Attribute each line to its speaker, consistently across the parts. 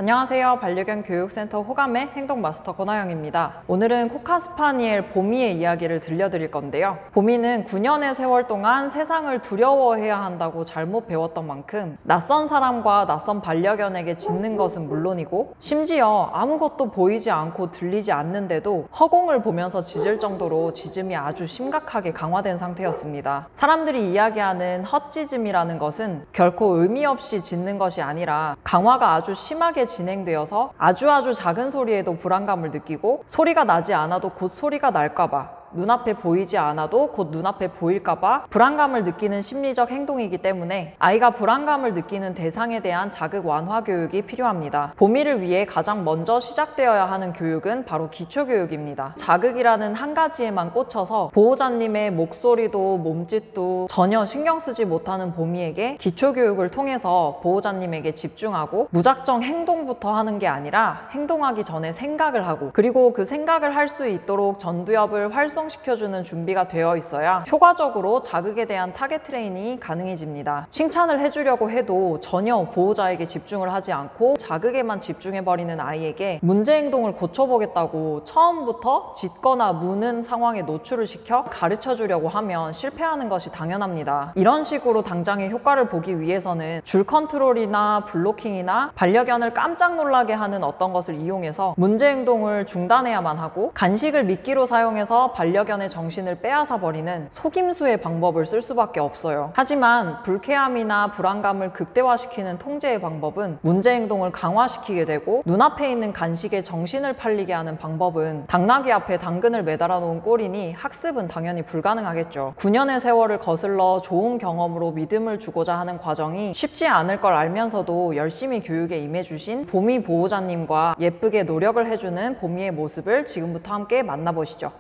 Speaker 1: 안녕하세요. 반려견 교육센터 호감의 행동마스터 권하영입니다. 오늘은 코카스파니엘 보미의 이야기를 들려드릴 건데요. 보미는 9년의 세월 동안 세상을 두려워해야 한다고 잘못 배웠던 만큼 낯선 사람과 낯선 반려견에게 짖는 것은 물론이고 심지어 아무것도 보이지 않고 들리지 않는데도 허공을 보면서 짖을 정도로 짖음이 아주 심각하게 강화된 상태였습니다. 사람들이 이야기하는 헛짖음이라는 것은 결코 의미 없이 짖는 것이 아니라 강화가 아주 심하게 진행되어서 아주 작은 소리에도 불안감을 느끼고 소리가 나지 않아도 곧 소리가 날까봐, 눈앞에 보이지 않아도 곧 눈앞에 보일까봐 불안감을 느끼는 심리적 행동이기 때문에 아이가 불안감을 느끼는 대상에 대한 자극 완화 교육이 필요합니다. 보미를 위해 가장 먼저 시작되어야 하는 교육은 바로 기초교육입니다. 자극이라는 한 가지에만 꽂혀서 보호자님의 목소리도 몸짓도 전혀 신경 쓰지 못하는 보미에게 기초교육을 통해서 보호자님에게 집중하고 무작정 행동부터 하는 게 아니라 행동하기 전에 생각을 하고, 그리고 그 생각을 할 수 있도록 전두엽을 활성시켜주는 준비가 되어 있어야 효과적으로 자극에 대한 타겟 트레이닝이 가능해집니다. 칭찬을 해주려고 해도 전혀 보호자에게 집중을 하지 않고 자극에만 집중해버리는 아이에게 문제 행동을 고쳐보겠다고 처음부터 짖거나 무는 상황에 노출을 시켜 가르쳐주려고 하면 실패하는 것이 당연합니다. 이런 식으로 당장의 효과를 보기 위해서는 줄 컨트롤이나 블로킹이나 반려견을 깜짝 놀라게 하는 어떤 것을 이용해서 문제 행동을 중단해야만 하고, 간식을 미끼로 사용해서 반려견의 정신을 빼앗아 버리는 속임수의 방법을 쓸 수밖에 없어요. 하지만 불쾌함이나 불안감을 극대화시키는 통제의 방법은 문제 행동을 강화시키게 되고, 눈앞에 있는 간식에 정신을 팔리게 하는 방법은 당나귀 앞에 당근을 매달아 놓은 꼴이니 학습은 당연히 불가능하겠죠. 9년의 세월을 거슬러 좋은 경험으로 믿음을 주고자 하는 과정이 쉽지 않을 걸 알면서도 열심히 교육에 임해주신 보미 보호자님과 예쁘게 노력을 해주는 보미의 모습을 지금부터 함께 만나보시죠.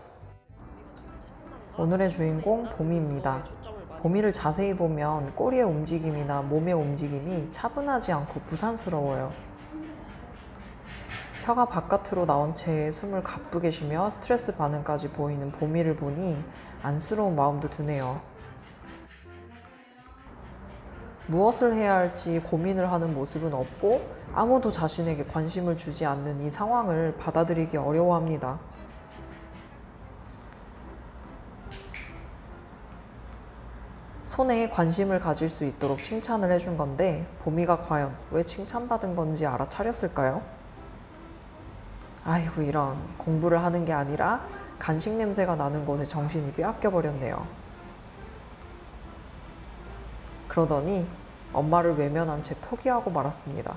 Speaker 1: 오늘의 주인공 보미입니다. 보미를 자세히 보면 꼬리의 움직임이나 몸의 움직임이 차분하지 않고 부산스러워요. 혀가 바깥으로 나온 채 숨을 가쁘게 쉬며 스트레스 반응까지 보이는 보미를 보니 안쓰러운 마음도 드네요. 무엇을 해야 할지 고민을 하는 모습은 없고 아무도 자신에게 관심을 주지 않는 이 상황을 받아들이기 어려워합니다. 손에 관심을 가질 수 있도록 칭찬을 해준 건데 보미가 과연 왜 칭찬받은 건지 알아차렸을까요? 아이고 이런, 공부를 하는 게 아니라 간식 냄새가 나는 곳에 정신이 빼앗겨 버렸네요. 그러더니 엄마를 외면한 채 포기하고 말았습니다.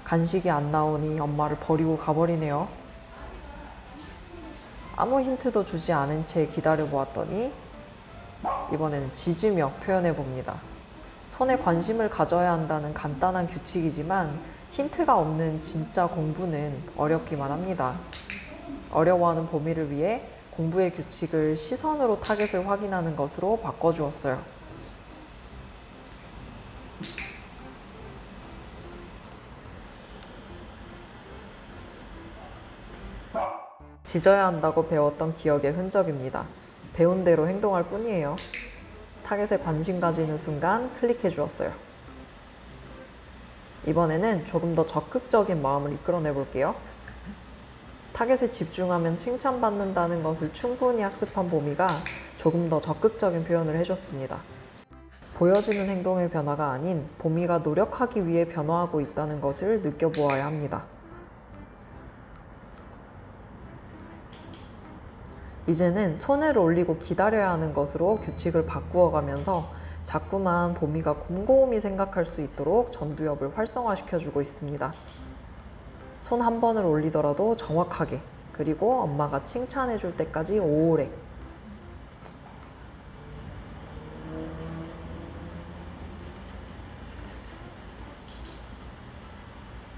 Speaker 1: 간식이 안 나오니 엄마를 버리고 가버리네요. 아무 힌트도 주지 않은 채 기다려보았더니 이번에는 짖으며 표현해봅니다. 손에 관심을 가져야 한다는 간단한 규칙이지만 힌트가 없는 진짜 공부는 어렵기만 합니다. 어려워하는 보미를 위해 공부의 규칙을 시선으로 타겟을 확인하는 것으로 바꿔주었어요. 짖어야 한다고 배웠던 기억의 흔적입니다. 배운 대로 행동할 뿐이에요. 타겟에 관심 가지는 순간 클릭해 주었어요. 이번에는 조금 더 적극적인 마음을 이끌어내 볼게요. 타겟에 집중하면 칭찬받는다는 것을 충분히 학습한 보미가 조금 더 적극적인 표현을 해줬습니다. 보여지는 행동의 변화가 아닌 보미가 노력하기 위해 변화하고 있다는 것을 느껴보아야 합니다. 이제는 손을 올리고 기다려야 하는 것으로 규칙을 바꾸어 가면서 자꾸만 보미가 곰곰이 생각할 수 있도록 전두엽을 활성화시켜주고 있습니다. 손 한 번을 올리더라도 정확하게, 그리고 엄마가 칭찬해줄 때까지 오래.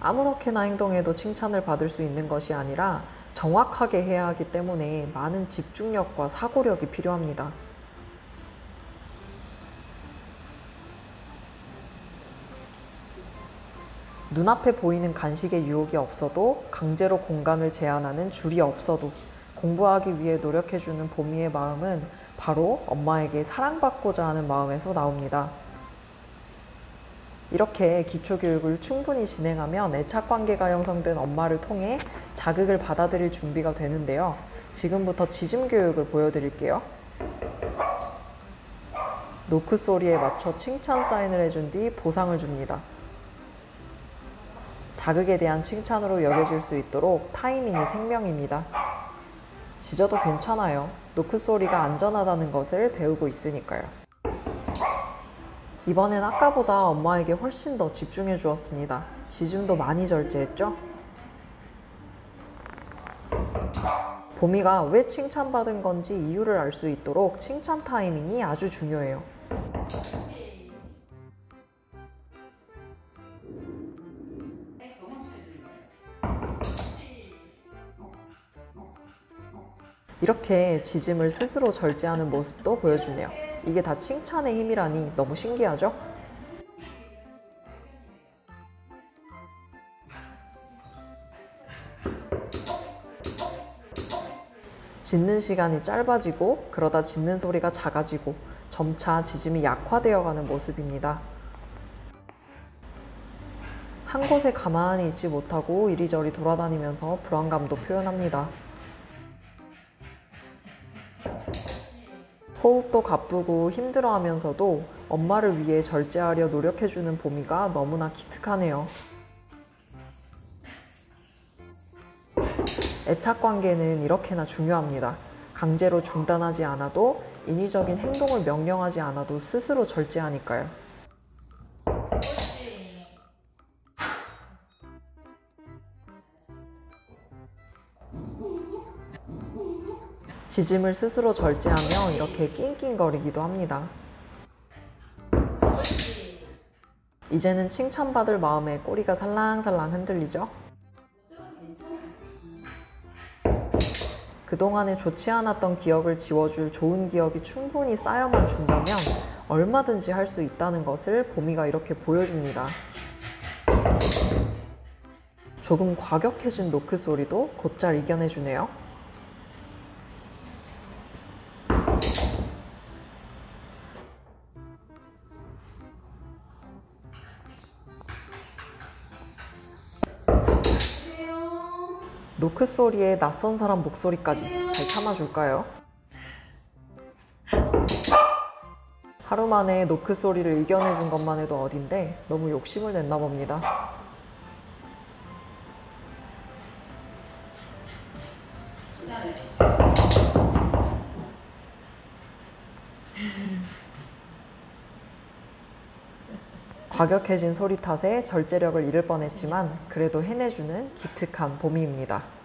Speaker 1: 아무렇게나 행동해도 칭찬을 받을 수 있는 것이 아니라 정확하게 해야 하기 때문에 많은 집중력과 사고력이 필요합니다. 눈앞에 보이는 간식의 유혹이 없어도, 강제로 공간을 제한하는 줄이 없어도 공부하기 위해 노력해주는 보미의 마음은 바로 엄마에게 사랑받고자 하는 마음에서 나옵니다. 이렇게 기초교육을 충분히 진행하면 애착관계가 형성된 엄마를 통해 자극을 받아들일 준비가 되는데요. 지금부터 지짐 교육을 보여드릴게요. 노크 소리에 맞춰 칭찬 사인을 해준 뒤 보상을 줍니다. 자극에 대한 칭찬으로 여겨질 수 있도록 타이밍이 생명입니다. 짖어도 괜찮아요. 노크 소리가 안전하다는 것을 배우고 있으니까요. 이번엔 아까보다 엄마에게 훨씬 더 집중해 주었습니다. 짖음도 많이 절제했죠? 보미가 왜 칭찬받은 건지 이유를 알 수 있도록 칭찬 타이밍이 아주 중요해요. 이렇게 짖음을 스스로 절제하는 모습도 보여주네요. 이게 다 칭찬의 힘이라니 너무 신기하죠? 짖는 시간이 짧아지고 그러다 짖는 소리가 작아지고 점차 짖음이 약화되어가는 모습입니다. 한 곳에 가만히 있지 못하고 이리저리 돌아다니면서 불안감도 표현합니다. 호흡도 가쁘고 힘들어하면서도 엄마를 위해 절제하려 노력해주는 보미가 너무나 기특하네요. 애착관계는 이렇게나 중요합니다. 강제로 중단하지 않아도 인위적인 행동을 명령하지 않아도 스스로 절제하니까요. 짖음을 스스로 절제하며 이렇게 낑낑거리기도 합니다. 이제는 칭찬받을 마음에 꼬리가 살랑살랑 흔들리죠? 그동안에 좋지 않았던 기억을 지워줄 좋은 기억이 충분히 쌓여만 준다면 얼마든지 할 수 있다는 것을 보미가 이렇게 보여줍니다. 조금 과격해진 노크 소리도 곧잘 이겨내주네요. 노크 소리에 낯선 사람 목소리까지 잘 참아줄까요? 하루 만에 노크 소리를 이겨내준 것만 해도 어딘데 너무 욕심을 냈나 봅니다. 과격해진 소리 탓에 절제력을 잃을 뻔했지만 그래도 해내주는 기특한 보미입니다.